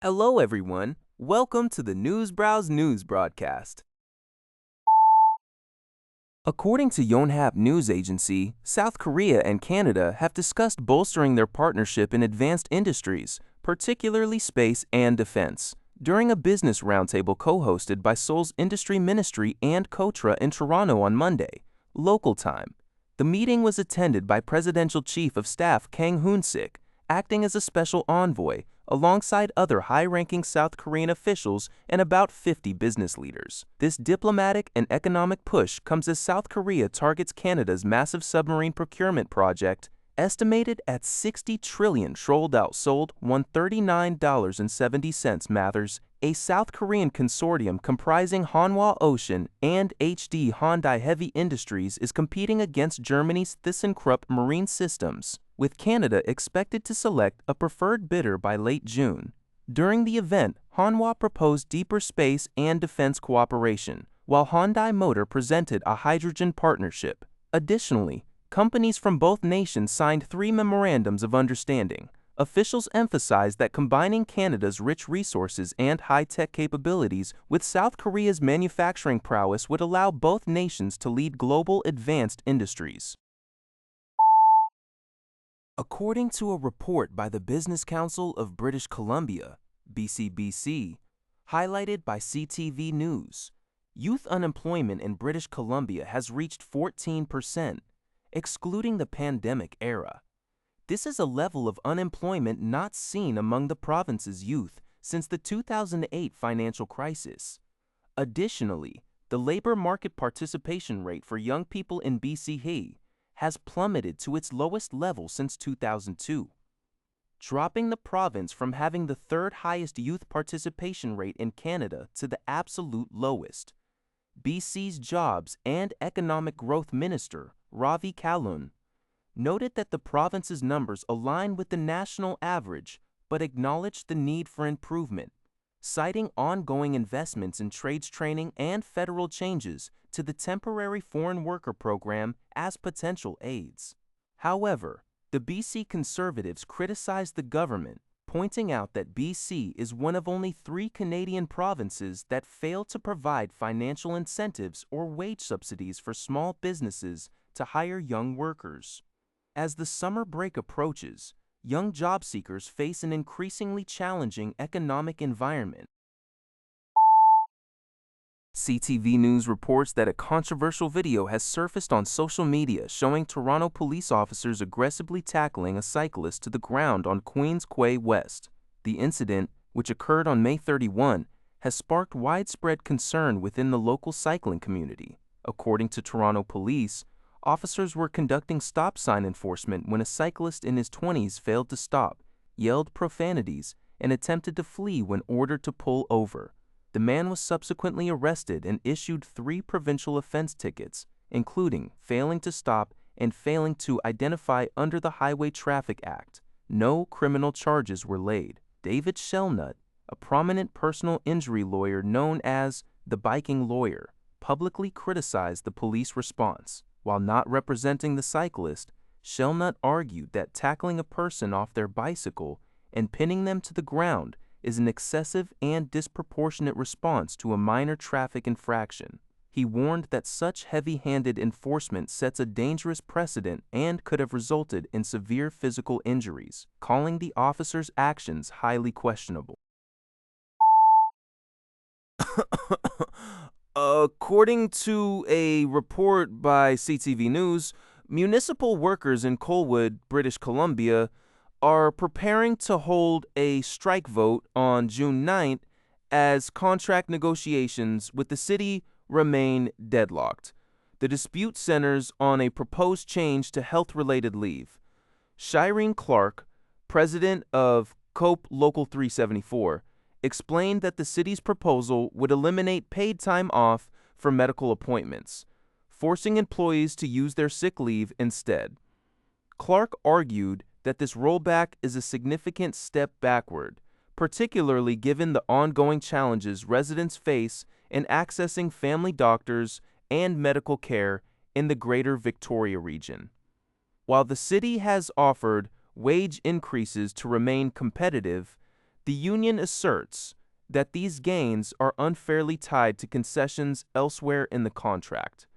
Hello, everyone. Welcome to the Newsbrowse News broadcast. According to Yonhap News Agency, South Korea and Canada have discussed bolstering their partnership in advanced industries, particularly space and defense, during a business roundtable co-hosted by Seoul's Industry Ministry and KOTRA in Toronto on Monday, local time. The meeting was attended by Presidential Chief of Staff Kang Hoon-sik, acting as a special envoy, alongside other high-ranking South Korean officials and about 50 business leaders. This diplomatic and economic push comes as South Korea targets Canada's massive submarine procurement project, estimated at $60 trillion sold $139.70 matters. A South Korean consortium comprising Hanwha Ocean and HD Hyundai Heavy Industries is competing against Germany's ThyssenKrupp Marine Systems, with Canada expected to select a preferred bidder by late June. During the event, Hanwha proposed deeper space and defense cooperation, while Hyundai Motor presented a hydrogen partnership. Additionally, companies from both nations signed 3 memorandums of understanding. Officials emphasized that combining Canada's rich resources and high-tech capabilities with South Korea's manufacturing prowess would allow both nations to lead global advanced industries. According to a report by the Business Council of British Columbia, BCBC, highlighted by CTV News, youth unemployment in British Columbia has reached 14%, excluding the pandemic era. This is a level of unemployment not seen among the province's youth since the 2008 financial crisis. Additionally, the labor market participation rate for young people in BC has plummeted to its lowest level since 2002, dropping the province from having the third highest youth participation rate in Canada to the absolute lowest. BC's Jobs and Economic Growth Minister, Ravi Kalun, noted that the province's numbers align with the national average, but acknowledged the need for improvement, citing ongoing investments in trades training and federal changes to the temporary foreign worker program as potential aids. However, the BC Conservatives criticized the government, pointing out that BC is one of only 3 Canadian provinces that fail to provide financial incentives or wage subsidies for small businesses to hire young workers. As the summer break approaches, young job seekers face an increasingly challenging economic environment. CTV News reports that a controversial video has surfaced on social media showing Toronto police officers aggressively tackling a cyclist to the ground on Queens Quay West. The incident, which occurred on May 31, has sparked widespread concern within the local cycling community. According to Toronto police, officers were conducting stop sign enforcement when a cyclist in his 20s failed to stop, yelled profanities, and attempted to flee when ordered to pull over. The man was subsequently arrested and issued 3 provincial offense tickets, including failing to stop and failing to identify under the Highway Traffic Act. No criminal charges were laid. David Shellnut, a prominent personal injury lawyer known as the Biking Lawyer, publicly criticized the police response. While not representing the cyclist, Shellnut argued that tackling a person off their bicycle and pinning them to the ground is an excessive and disproportionate response to a minor traffic infraction. He warned that such heavy-handed enforcement sets a dangerous precedent and could have resulted in severe physical injuries, calling the officer's actions highly questionable. According to a report by CTV News, municipal workers in Colwood, British Columbia, are preparing to hold a strike vote on June 9th as contract negotiations with the city remain deadlocked. The dispute centers on a proposed change to health-related leave. Shireen Clark, president of CUPE Local 374, explained that the city's proposal would eliminate paid time off for medical appointments, forcing employees to use their sick leave instead. Clark argued that this rollback is a significant step backward, particularly given the ongoing challenges residents face in accessing family doctors and medical care in the Greater Victoria region. While the city has offered wage increases to remain competitive, The union asserts that these gains are unfairly tied to concessions elsewhere in the contract.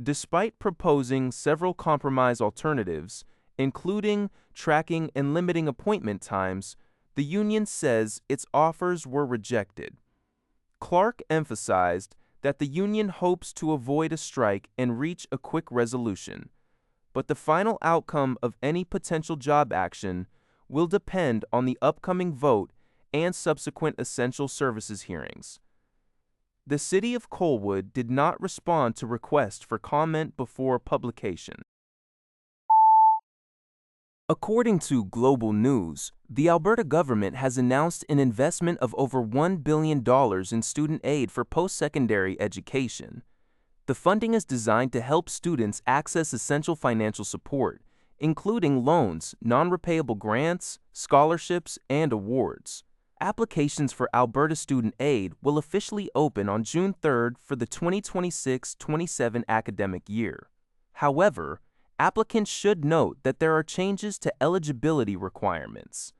Despite proposing several compromise alternatives, including tracking and limiting appointment times, the union says its offers were rejected. Clark emphasized that the union hopes to avoid a strike and reach a quick resolution, but the final outcome of any potential job action will depend on the upcoming vote and subsequent essential services hearings. The City of Colwood did not respond to requests for comment before publication. According to Global News, the Alberta government has announced an investment of over $1 billion in student aid for post-secondary education. The funding is designed to help students access essential financial support, including loans, non-repayable grants, scholarships, and awards. Applications for Alberta Student Aid will officially open on June 3rd for the 2026-27 academic year. However, applicants should note that there are changes to eligibility requirements.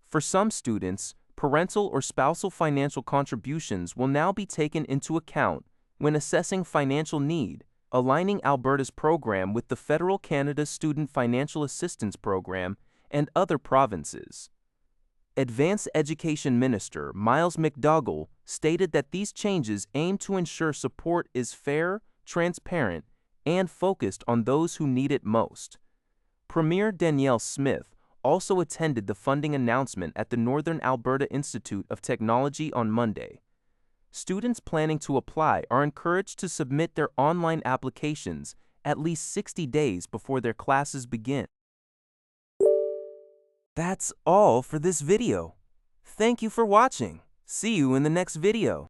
For some students, parental or spousal financial contributions will now be taken into account when assessing financial need, aligning Alberta's program with the Federal Canada Student Financial Assistance Program and other provinces. Advanced Education Minister Miles McDougall stated that these changes aim to ensure support is fair, transparent, and focused on those who need it most. Premier Danielle Smith also attended the funding announcement at the Northern Alberta Institute of Technology on Monday. Students planning to apply are encouraged to submit their online applications at least 60 days before their classes begin. That's all for this video. Thank you for watching. See you in the next video.